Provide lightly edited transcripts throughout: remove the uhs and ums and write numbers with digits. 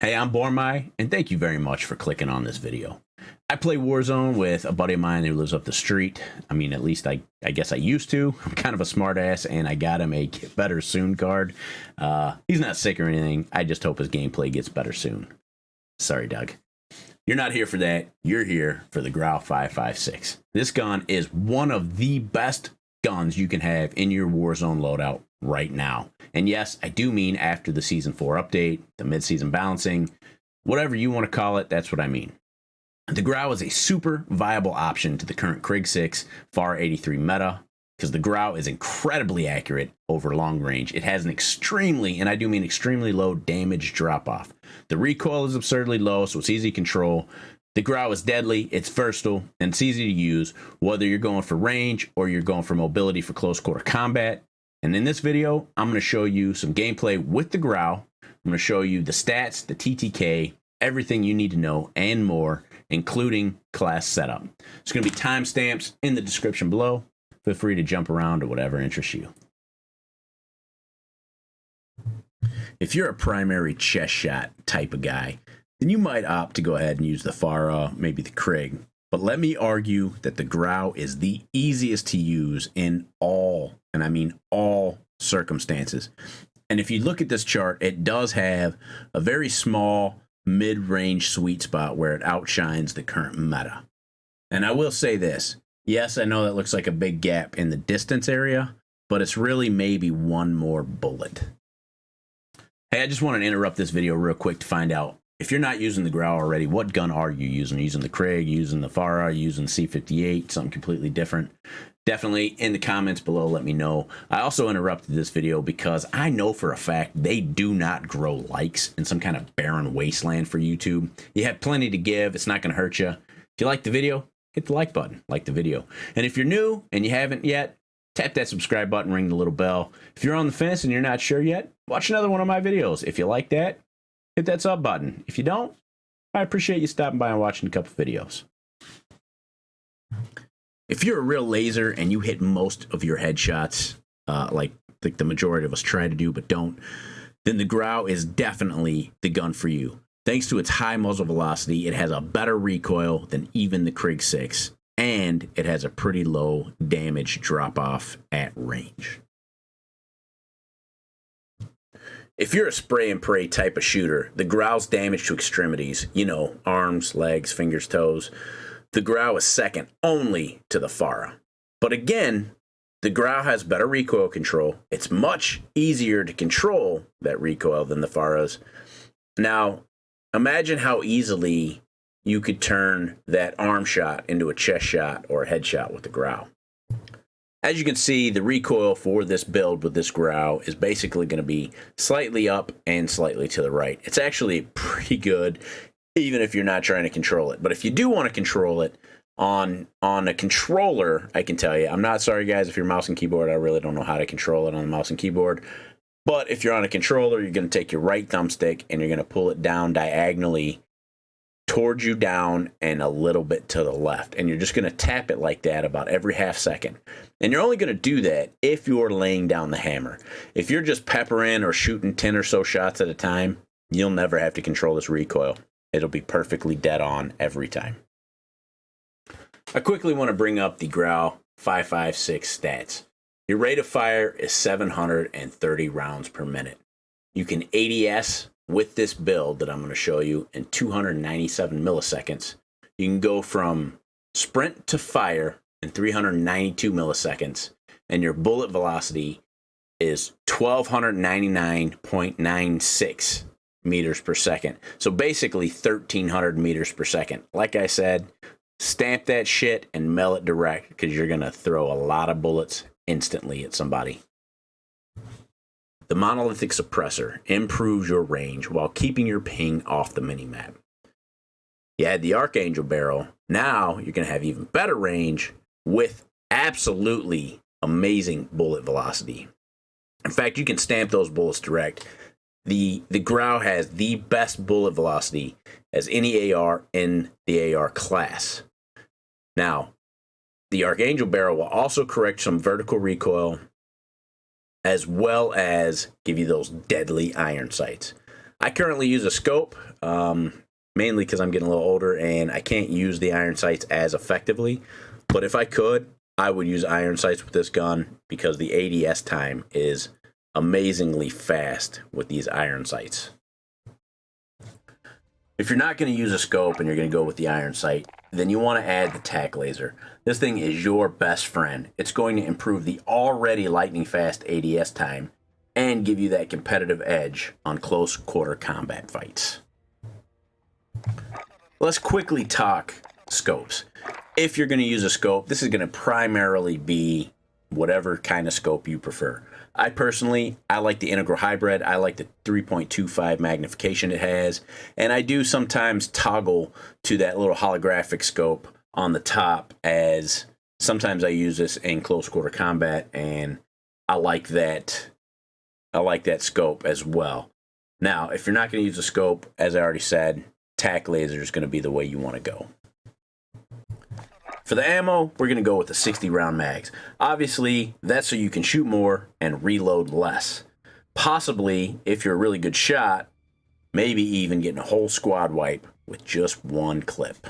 Hey, I'm Bormai, and thank you very much for clicking on this video. I play Warzone with a buddy of mine who lives up the street. I mean, at least I guess I used to. I'm kind of a smartass, and I got him a Get Better Soon card. He's not sick or anything. I just hope his gameplay gets better soon. Sorry, Doug. You're not here for that. You're here for the Grau 5.56. This gun is one of the best guns you can have in your Warzone loadout right now. And yes, I do mean after the Season 4 update, the mid-season balancing, whatever you want to call it, that's what I mean. The Grau is a super viable option to the current Krig 6 Fara 83 meta, because the Grau is incredibly accurate over long range. It has an extremely, and I do mean extremely low damage drop-off. The recoil is absurdly low, so it's easy to control. The Grau is deadly, it's versatile, and it's easy to use, whether you're going for range or you're going for mobility for close quarter combat. And in this video, I'm going to show you some gameplay with the Grau. I'm going to show you the stats, the TTK, everything you need to know, and more, including class setup. There's going to be timestamps in the description below. Feel free to jump around to whatever interests you. If you're a primary chest shot type of guy, then you might opt to go ahead and use the Fara, maybe the Krig. But let me argue that the Grau is the easiest to use in all, and I mean all, circumstances. And if you look at this chart, it does have a very small mid-range sweet spot where it outshines the current meta. And I will say this, yes, I know that looks like a big gap in the distance area, but it's really maybe one more bullet. Hey, I just want to interrupt this video real quick to find out, if you're not using the Grau already, what gun are you using? Are you using the Krig, using the Fara, using the C58, something completely different? Definitely in the comments below, let me know. I also interrupted this video because I know for a fact they do not grow likes in some kind of barren wasteland for YouTube. You have plenty to give. It's not going to hurt you. If you like the video, hit the like button, like the video. And if you're new and you haven't yet, tap that subscribe button, ring the little bell. If you're on the fence and you're not sure yet, watch another one of my videos. If you like that, hit that sub button. If you don't, I appreciate you stopping by and watching a couple videos. If you're a real laser and you hit most of your headshots, like the majority of us try to do but don't, then the Grau is definitely the gun for you. Thanks to its high muzzle velocity, it has a better recoil than even the Krig 6, and it has a pretty low damage drop-off at range. If you're a spray and pray type of shooter, the Grau's damage to extremities, you know, arms, legs, fingers, toes, the Grau is second only to the Fara. But again, the Grau has better recoil control. It's much easier to control that recoil than the Fara's. Now, imagine how easily you could turn that arm shot into a chest shot or a headshot with the Grau. As you can see, the recoil for this build with this Grau is basically going to be slightly up and slightly to the right. It's actually pretty good, even if you're not trying to control it. But if you do want to control it on a controller, I can tell you, I'm not sorry guys if you're mouse and keyboard, I really don't know how to control it on the mouse and keyboard. But if you're on a controller, you're going to take your right thumbstick and you're going to pull it down diagonally towards you down and a little bit to the left. And you're just going to tap it like that about every half second. And you're only going to do that if you're laying down the hammer. If you're just peppering or shooting 10 or so shots at a time, you'll never have to control this recoil. It'll be perfectly dead on every time. I quickly want to bring up the Grau 5.56 stats. Your rate of fire is 730 rounds per minute. You can ADS with this build that I'm going to show you in 297 milliseconds. You can go from sprint to fire in 392 milliseconds, and your bullet velocity is 1299.96 meters per second. So basically 1300 meters per second. Like I said, stamp that shit and mail it direct, because you're going to throw a lot of bullets instantly at somebody. The monolithic suppressor improves your range while keeping your ping off the minimap. You add the Archangel barrel, now you're going to have even better range with absolutely amazing bullet velocity. In fact, you can stamp those bullets direct. The Grau has the best bullet velocity as any AR in the AR class. Now, the Archangel barrel will also correct some vertical recoil, as well as give you those deadly iron sights. I currently use a scope, mainly because I'm getting a little older and I can't use the iron sights as effectively. But if I could, I would use iron sights with this gun because the ADS time is amazingly fast with these iron sights. If you're not going to use a scope and you're going to go with the iron sight, then you want to add the tack laser. This thing is your best friend. It's going to improve the already lightning fast ADS time and give you that competitive edge on close quarter combat fights. Let's quickly talk scopes. If you're going to use a scope, this is going to primarily be whatever kind of scope you prefer. I personally like the Integral Hybrid. I like the 3.25 magnification it has. And I do sometimes toggle to that little holographic scope on the top, as sometimes I use this in close quarter combat, and I like that scope as well. Now, if you're not going to use a scope, as I already said, tack laser is going to be the way you want to go. For the ammo, we're going to go with the 60 round mags. Obviously, that's so you can shoot more and reload less. Possibly, if you're a really good shot, maybe even getting a whole squad wipe with just one clip.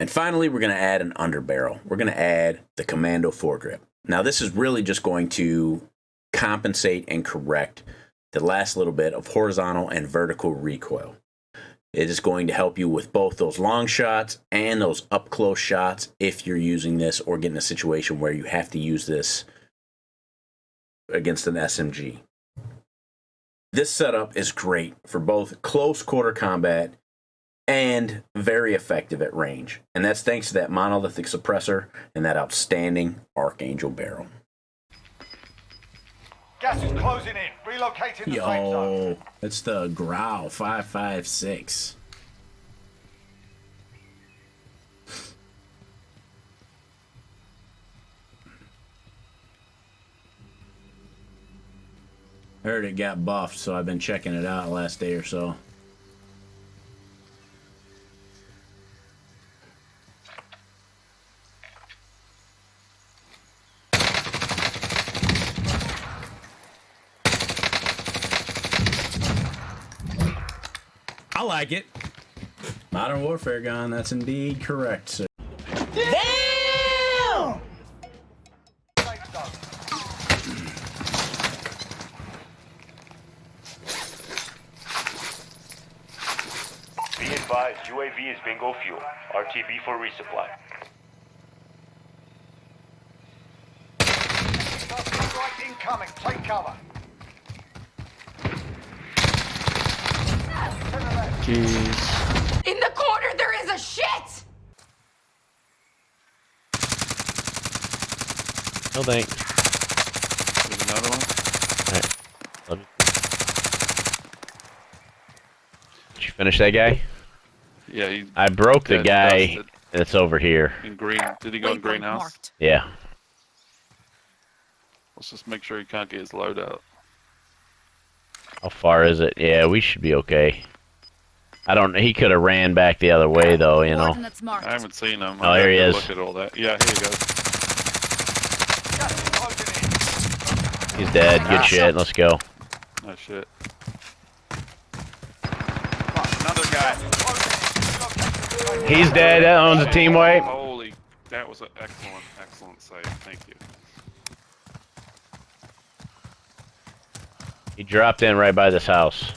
And finally, we're going to add an underbarrel. We're going to add the Commando foregrip. Now, this is really just going to compensate and correct the last little bit of horizontal and vertical recoil. It is going to help you with both those long shots and those up close shots if you're using this or getting a situation where you have to use this against an SMG. This setup is great for both close quarter combat and very effective at range. And that's thanks to that monolithic suppressor and that outstanding Archangel barrel. Gas is closing in. Relocating the safe zone. It's the Grau 5.56. I heard it got buffed, so I've been checking it out the last day or so. I like it. Modern Warfare gun, that's indeed correct, sir. Damn! Be advised, UAV is bingo fuel. RTB for resupply. Strike incoming. Take cover. Jeez. In the corner, there is a shit! No thanks. There's another one. Alright. Love you. Did you finish that guy? Yeah, I broke the got guy dusted. that's over here. In green. Did he go in greenhouse? Yeah. Let's just make sure he can't get his load out. How far is it? Yeah, we should be okay. I don't. He could have ran back the other way, though. You know. I haven't seen him. Oh, here he is. Look at all that. Yeah, here he goes. Gas is closing in. He's dead. Good shit. Let's go. Oh shit. Another guy. He's dead. That owns a team wipe. Holy, that was an excellent save. Thank you. He dropped in right by this house.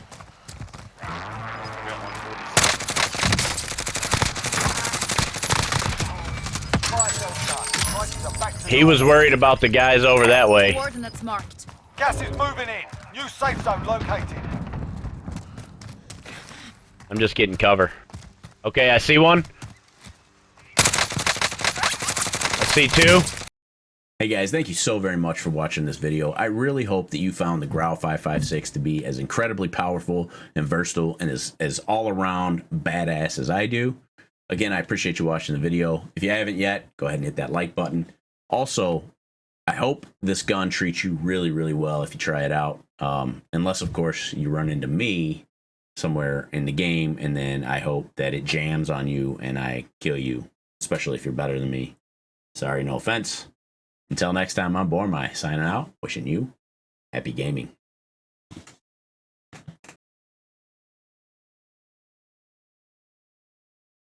He was worried about the guys over that way. Coordinates marked. Gas is moving in. New safe zone located. I'm just getting cover. Okay, I see one. I see two. Hey guys, thank you so very much for watching this video. I really hope that you found the Grau 5.56 to be as incredibly powerful and versatile and as all-around badass as I do. Again, I appreciate you watching the video. If you haven't yet, go ahead and hit that like button. Also, I hope this gun treats you really, really well if you try it out. Unless, of course, you run into me somewhere in the game, and then I hope that it jams on you and I kill you, especially if you're better than me. Sorry, no offense. Until next time, I'm Bormai, signing out, wishing you happy gaming.